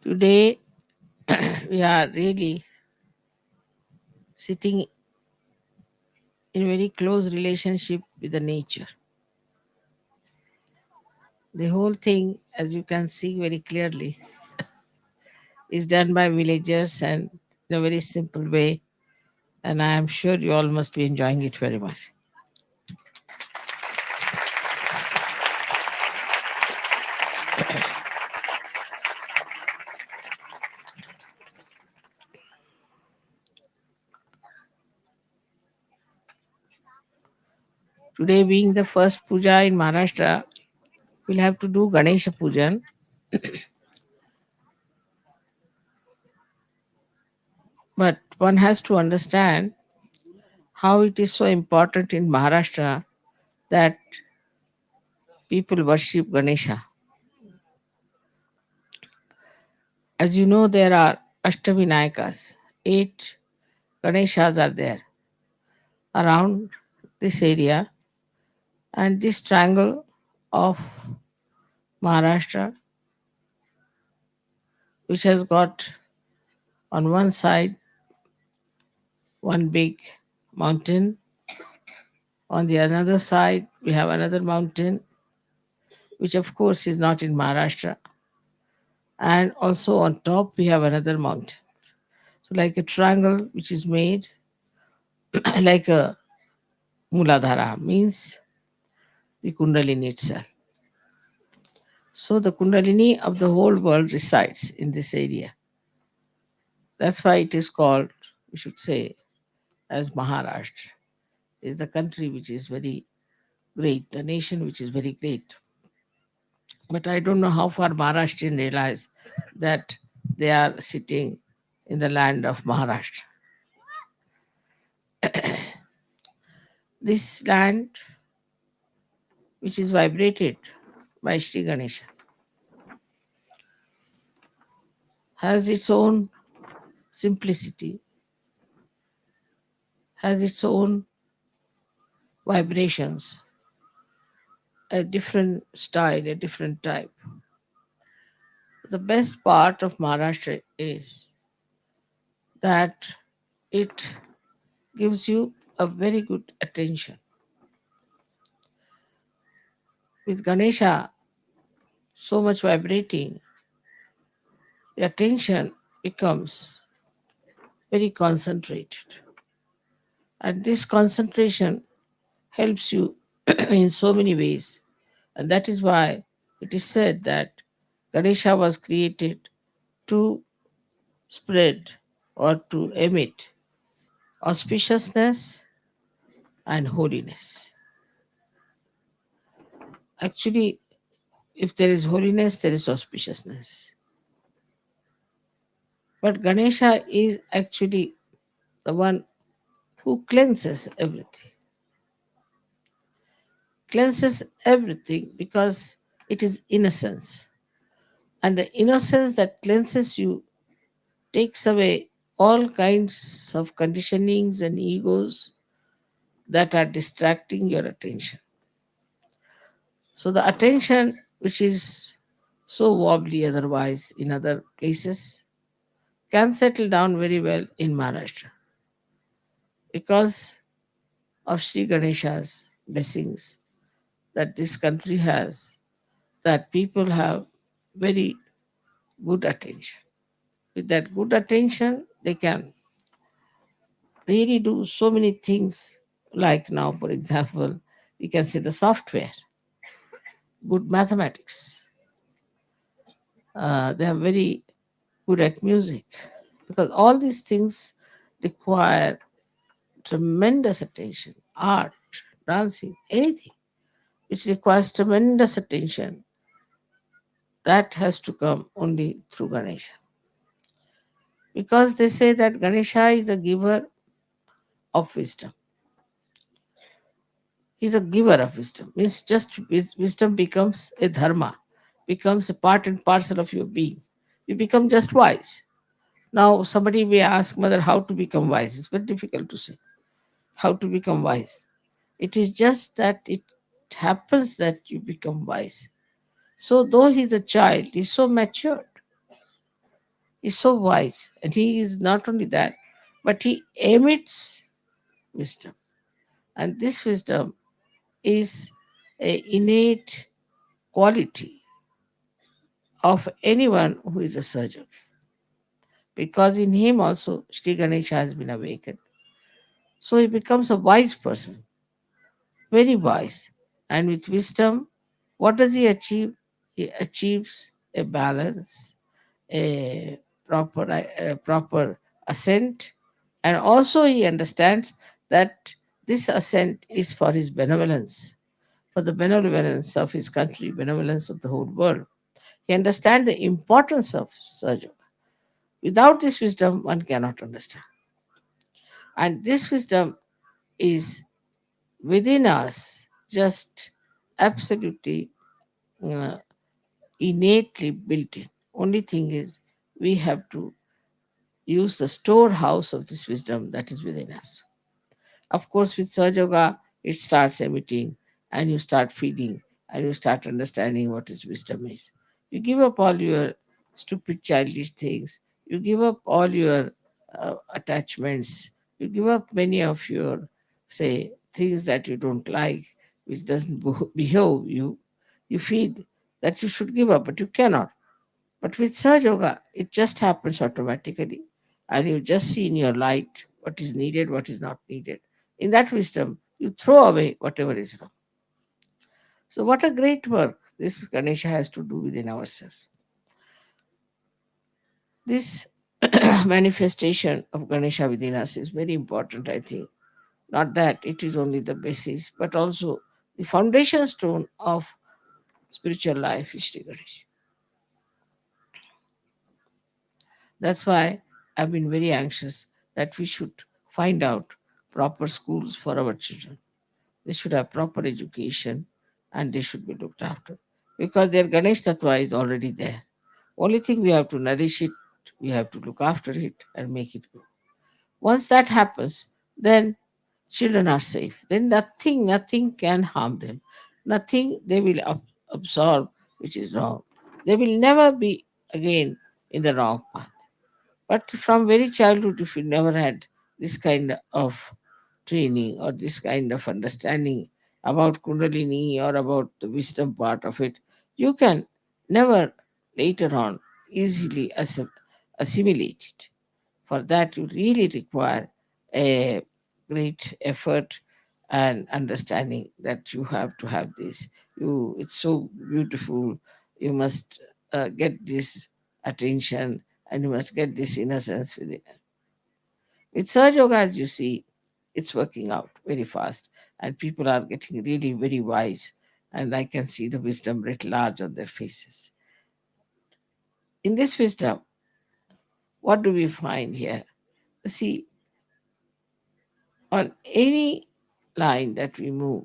Today, we are really sitting in very close relationship with the nature. The whole thing, as you can see very clearly, is done by villagers and in a very simple way. And I am sure you all must be enjoying it very much. Today, being the first puja in Maharashtra, we'll have to do Ganesha Pujan. But one has to understand how it is so important in Maharashtra that people worship Ganesha. As you know, there are Ashtavinayakas. 8 Ganeshas are there around this area, and this triangle of Maharashtra, which has got on one side one big mountain, on the another side we have another mountain, which of course is not in Maharashtra, and also on top we have another mountain. So, like a triangle which is made like a Muladhara means the Kundalini itself. So the Kundalini of the whole world resides in this area. That's why it is called, we should say, as Maharashtra. Is the country which is very great, the nation which is very great. But I don't know how far Maharashtrians realize that they are sitting in the land of Maharashtra. This land, which is vibrated by Sri Ganesha, has its own simplicity, has its own vibrations, a different style, a different type. The best part of Maharashtra is that it gives you a very good attention. With Ganesha so much vibrating, the attention becomes very concentrated. And this concentration helps you in so many ways. And that is why it is said that Ganesha was created to spread or to emit auspiciousness and holiness. Actually, if there is holiness, there is auspiciousness. But Ganesha is actually the one who cleanses everything because it is innocence. And the innocence that cleanses you takes away all kinds of conditionings and egos that are distracting your attention. So the attention, which is so wobbly otherwise in other places, can settle down very well in Maharashtra because of Sri Ganesha's blessings that this country has, that people have very good attention. With that good attention, they can really do so many things. Like now, for example, we can say the software, good mathematics. They are very good at music because all these things require tremendous attention. Art, dancing, anything which requires tremendous attention, that has to come only through Ganesha. Because they say that Ganesha is a giver of wisdom. He's a giver of wisdom. Means just wisdom becomes a dharma, becomes a part and parcel of your being. You become just wise. Now somebody may ask mother how to become wise. It's very difficult to say how to become wise. It is just that it happens that you become wise. So though he's a child, he's so matured. He's so wise. And he is not only that, but he emits wisdom. And this wisdom is a innate quality of anyone who is a surgeon. Because in him also Sri Ganesha has been awakened. So he becomes a wise person, very wise. And with wisdom, what does he achieve? He achieves a balance, a proper ascent, and also he understands that this ascent is for his benevolence, for the benevolence of his country, benevolence of the whole world. He understands the importance of Sahaja. Without this wisdom, one cannot understand. And this wisdom is within us, just absolutely uh, innately built in. Only thing is, we have to use the storehouse of this wisdom that is within us. Of course, with Sahaja Yoga, it starts emitting and you start feeding and you start understanding what is wisdom is. You give up all your stupid childish things. You give up all your attachments. You give up many of your, say, things that you don't like, which doesn't behove you. You feel that you should give up, but you cannot. But with Sahaja Yoga, it just happens automatically. And you just see in your light what is needed, what is not needed. In that wisdom, you throw away whatever is wrong. So, what a great work this Ganesha has to do within ourselves. This manifestation of Ganesha within us is very important, I think. Not that it is only the basis, but also the foundation stone of spiritual life is Sri Ganesha. That's why I've been very anxious that we should find out proper schools for our children. They should have proper education and they should be looked after because their Ganesh Tattva is already there. Only thing we have to nourish it, we have to look after it and make it grow. Once that happens, then children are safe. Then nothing can harm them. Nothing they will absorb which is wrong. They will never be again in the wrong path. But from very childhood, if you never had this kind of training or this kind of understanding about Kundalini or about the wisdom part of it, you can never later on easily assimilate it. For that, you really require a great effort and understanding that you have to have this. It's so beautiful. You must get this attention and you must get this innocence within it. With Surge Yoga, as you see, it's working out very fast, and people are getting really very wise, and I can see the wisdom writ large on their faces. In this wisdom, what do we find here? See, on any line that we move,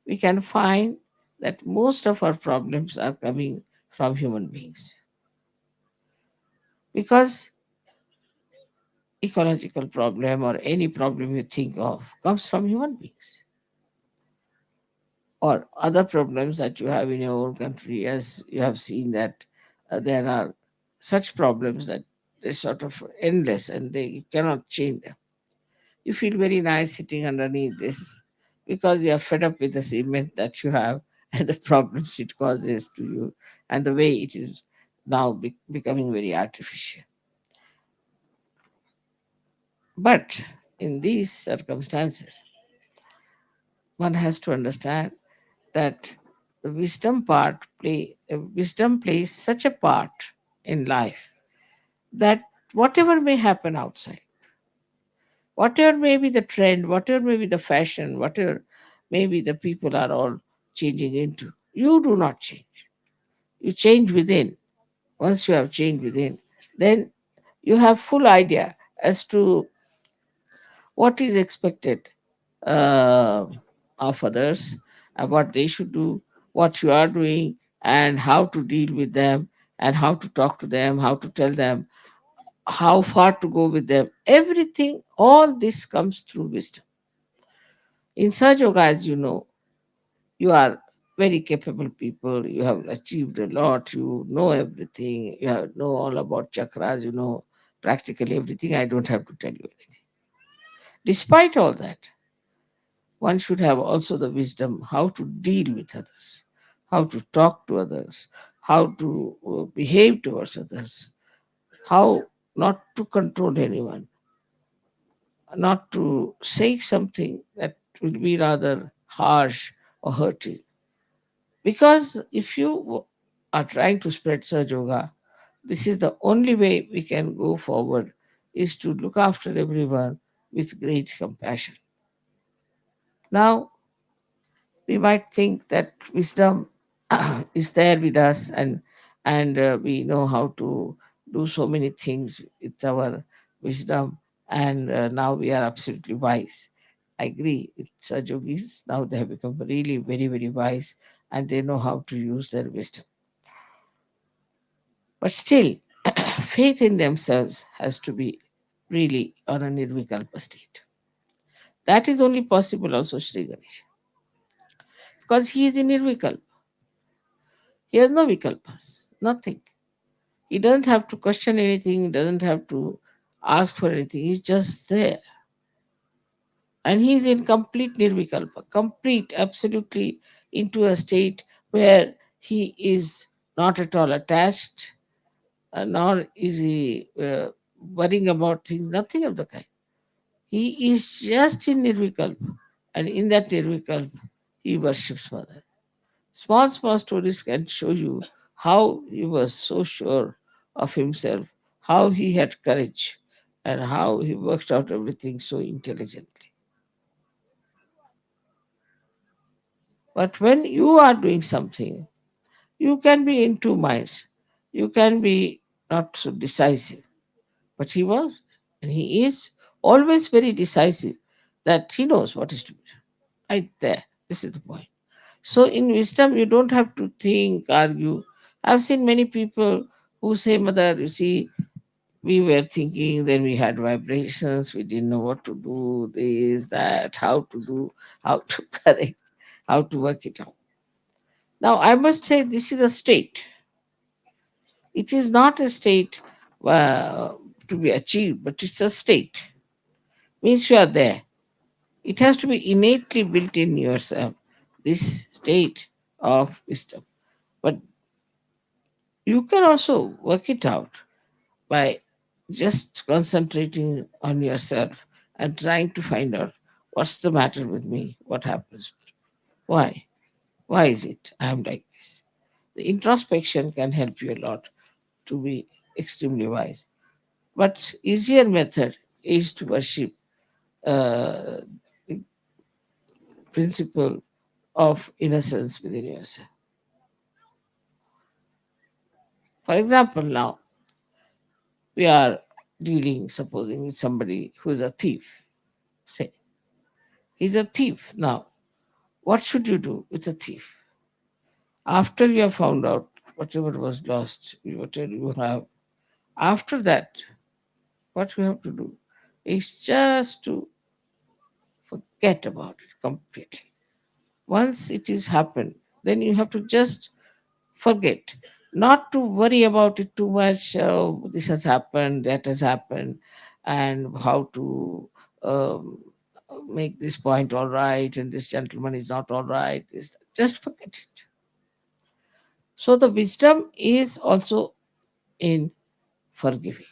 we can find that most of our problems are coming from human beings because ecological problem or any problem you think of comes from human beings or other problems that you have in your own country, as you have seen that there are such problems that they're sort of endless and they you cannot change them. You feel very nice sitting underneath this because you are fed up with the cement that you have and the problems it causes to you and the way it is now becoming very artificial. But in these circumstances, one has to understand that the wisdom plays such a part in life that whatever may happen outside, whatever may be the trend, whatever may be the fashion, whatever maybe the people are all changing into, you do not change. You change within. Once you have changed within, then you have full idea as to what is expected uh, of others, what they should do, what you are doing, and how to deal with them, and how to talk to them, how to tell them, how far to go with them. Everything, all this comes through wisdom. In Sahaja Yoga, as you know, you are very capable people. You have achieved a lot. You know everything. Know all about chakras. You know practically everything. I don't have to tell you anything. Despite all that, one should have also the wisdom how to deal with others, how to talk to others, how to behave towards others, how not to control anyone, not to say something that will be rather harsh or hurting. Because if you are trying to spread Saj Yoga, this is the only way we can go forward is to look after everyone with great compassion. Now, we might think that wisdom is there with us, and we know how to do so many things with our wisdom, and now we are absolutely wise. I agree with Saj Yogis. Now they have become really very, very wise, and they know how to use their wisdom. But still, faith in themselves has to be really on a nirvikalpa state. That is only possible also Sri Ganesha. Because he is in nirvikalpa. He has no vikalpas. Nothing. He doesn't have to question anything, he doesn't have to ask for anything. He's just there. And he's in complete nirvikalpa, complete, absolutely into a state where he is not at all attached, nor is he worrying about things, nothing of the kind. He is just in Nirvikalpa, and in that Nirvikalpa, he worships Mother. Small, small stories can show you how he was so sure of himself, how he had courage, and how he worked out everything so intelligently. But when you are doing something, you can be in two minds. You can be not so decisive. But he was, and he is always very decisive that he knows what is to be done. Right there. This is the point. So in wisdom, you don't have to think, argue. I've seen many people who say, Mother, you see, we were thinking, then we had vibrations, we didn't know what to do, this, that, how to do, how to correct, how to work it out. Now, I must say, this is a state. It is not a state uh, to be achieved, but it's a state. Means you are there. It has to be innately built in yourself, this state of wisdom. But you can also work it out by just concentrating on yourself and trying to find out what's the matter with me, what happens, why, why is it I am like this. The introspection can help you a lot to be extremely wise. But easier method is to worship uh, the principle of innocence within yourself. For example, now we are dealing, supposing, with somebody who is a thief. Say, he's a thief. Now, what should you do with a thief? After you have found out whatever was lost, whatever you have, after that, what you have to do is just to forget about it completely. Once it is happened, then you have to just forget, not to worry about it too much. This has happened, that has happened, and how to um, make this point all right, and this gentleman is not all right. Just forget it. So the wisdom is also in forgiving.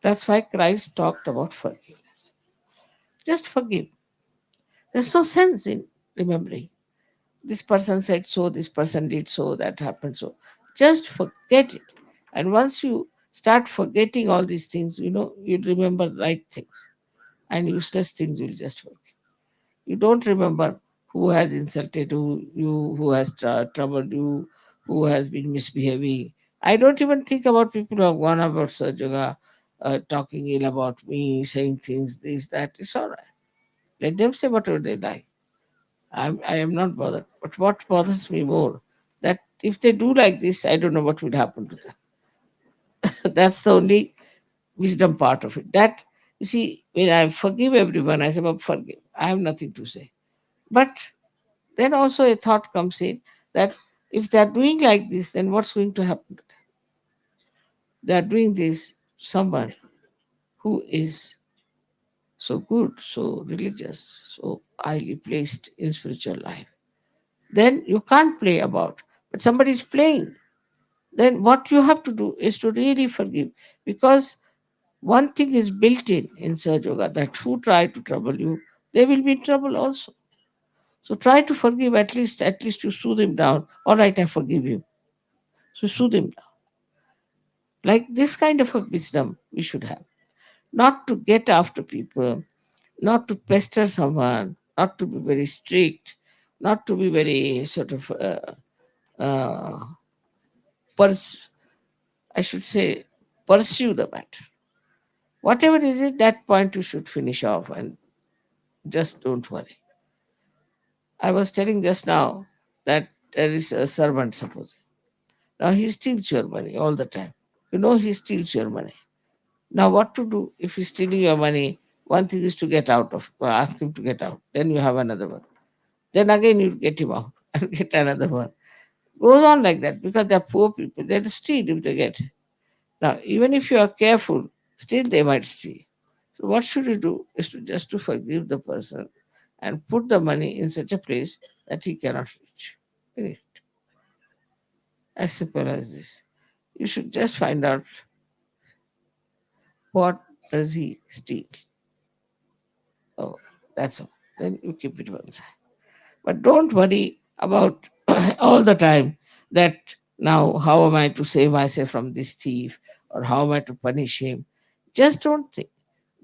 That's why Christ talked about forgiveness. Just forgive. There's no sense in remembering. This person said so, this person did so, that happened so. Just forget it. And once you start forgetting all these things, you'll remember right things, and useless things you'll just forget. You don't remember who has insulted you, who has troubled you, who has been misbehaving. I don't even think about people who have gone about Sajoga, talking ill about me, saying things, this, that. It's all right. Let them say whatever they like. I am not bothered. But what bothers me more, that if they do like this, I don't know what would happen to them. That's the only wisdom part of it. That, you see, when I forgive everyone, I say, "Well, forgive. I have nothing to say. But Then also a thought comes in that if they are doing like this, then what's going to happen to them? They are doing this to someone who is so good, so religious, so highly placed in spiritual life. Then you can't play about, but somebody is playing. Then what you have to do is to really forgive, because one thing is built in Sahaj Yoga, that who try to trouble you, they will be in trouble also. So try to forgive, at least you soothe him down. All right, I forgive you. So soothe him down. Like this kind of a wisdom we should have. Not to get after people, not to pester someone, not to be very strict, not to be very sort of, uh, pers- I should say, pursue the matter. Whatever is it, that point you should finish off and just don't worry. I was telling just now that there is a servant, suppose. Now he steals your money all the time. You know he steals your money. Now what to do if he's stealing your money? One thing is to get out of, ask him to get out. Then you have another one. Then again you get him out and get another one. Goes on like that because they're poor people. They'll steal if they get. Now, even if you are careful, still they might steal. So what should you do is to just to forgive the person and put the money in such a place that he cannot reach. Finish. As simple as this. You should just find out what does he steal. Oh, that's all. Then you keep it one side. But don't worry about all the time that now how am I to save myself from this thief or how am I to punish him. Just don't think.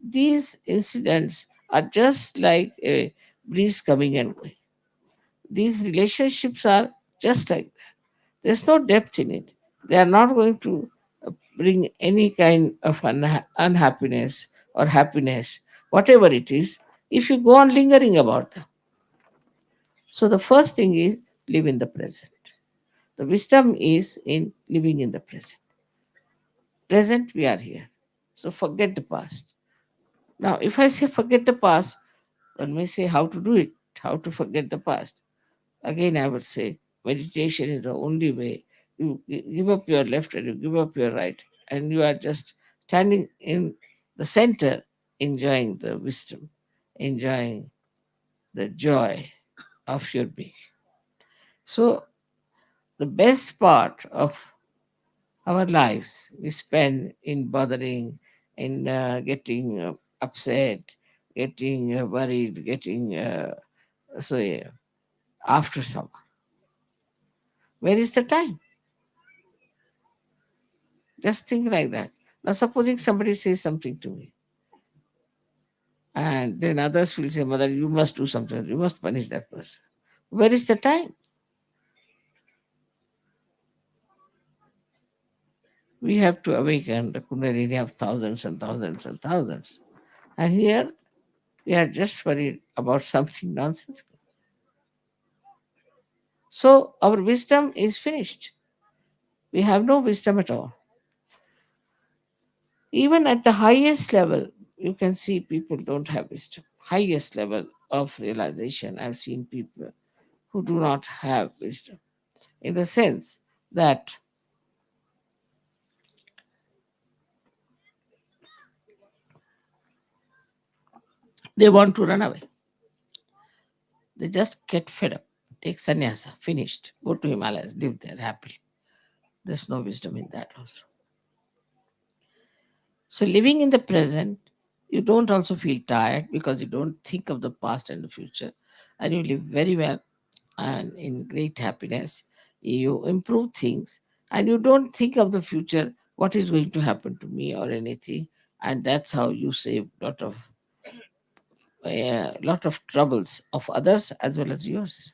These incidents are just like a breeze coming and going. These relationships are just like that. There's no depth in it. They are not going to bring any kind of unhappiness or happiness, whatever it is, if you go on lingering about them. So the first thing is live in the present. The wisdom is in living in the present. Present, we are here. So forget the past. Now, if I say forget the past, one may say how to do it, how to forget the past. Again, I would say meditation is the only way. You give up your left and you give up your right, and you are just standing in the center, enjoying the wisdom, enjoying the joy of your being. So, the best part of our lives we spend in bothering, in getting upset, getting worried, getting so yeah, after someone. Where is the time? Just think like that. Now, supposing somebody says something to me, and then others will say, Mother, you must do something, you must punish that person. Where is the time? We have to awaken the Kundalini of thousands and thousands and thousands. And here we are just worried about something nonsensical. So our wisdom is finished. We have no wisdom at all. Even at the highest level, you can see people don't have wisdom. Highest level of realization, I've seen people who do not have wisdom, in the sense that they want to run away. They just get fed up. Take sannyasa, finished. Go to Himalayas, live there happily. There's no wisdom in that also. So living in the present, you don't also feel tired because you don't think of the past and the future. And you live very well and in great happiness. You improve things and you don't think of the future, what is going to happen to me or anything. And that's how you save lot of troubles of others as well as yours.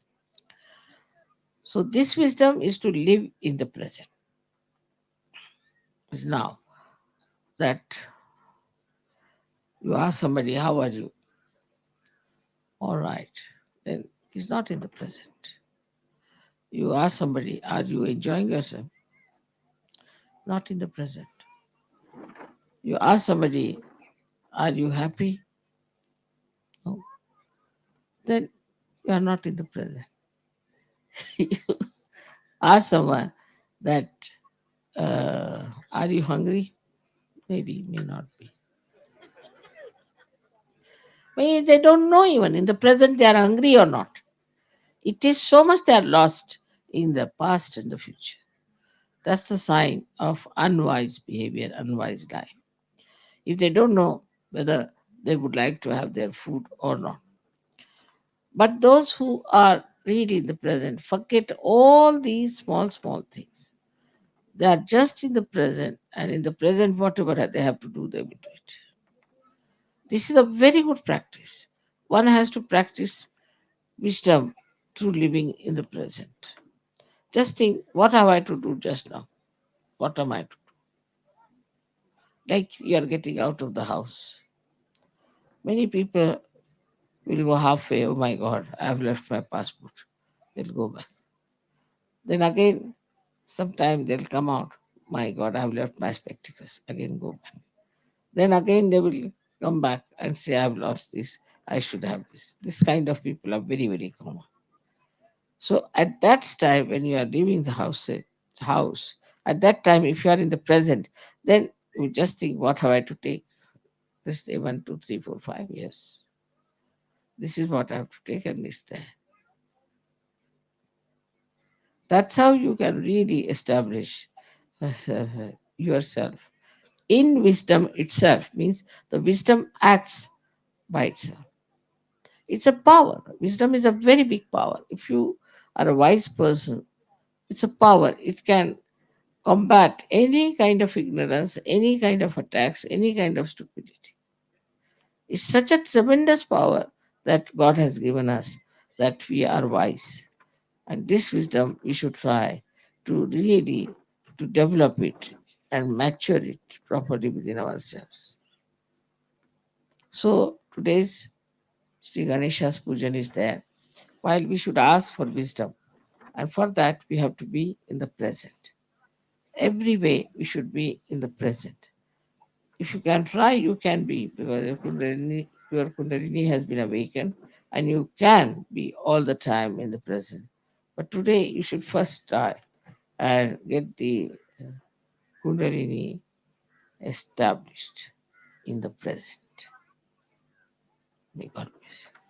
So this wisdom is to live in the present. Is now that you ask somebody, how are you? All right. Then he's not in the present. You ask somebody, are you enjoying yourself? Not in the present. You ask somebody, are you happy? No. Then you are not in the present. You ask someone that, are you hungry? Maybe, may not be. Maybe they don't know even in the present they are hungry or not. It is so much they are lost in the past and the future. That's the sign of unwise behavior, unwise life. If they don't know whether they would like to have their food or not. But those who are really in the present forget all these small, small things. They are just in the present, and in the present, whatever they have to do, they will do it. This is a very good practice. One has to practice wisdom through living in the present. Just think, what have I to do just now? What am I to do? Like you are getting out of the house. Many people will go halfway, oh my God, I have left my passport. They'll go back. Then again, sometime they'll come out, my God, I have left my spectacles. Again, go back. Then again, they will come back and say, I've lost this. I should have this. This kind of people are very, very common. So at that time, when you are leaving the house, at that time, if you are in the present, then you just think, what have I to take? This day, 1, 2, 3, 4, 5 years. This is what I have to take, and this there. That's how you can really establish yourself. In wisdom itself means the wisdom acts by itself. It's a power. Wisdom is a very big power. If you are a wise person, it's a power. It can combat any kind of ignorance, any kind of attacks, any kind of stupidity. It's such a tremendous power that God has given us that we are wise. And this wisdom we should try to really to develop it and mature it properly within ourselves. So today's Sri Ganesha's pujan is there. While we should ask for wisdom, and for that we have to be in the present. Every way we should be in the present. If you can try, you can be, because your Kundalini has been awakened and you can be all the time in the present. But today you should first try and get the Kundalini established in the present. May God bless you.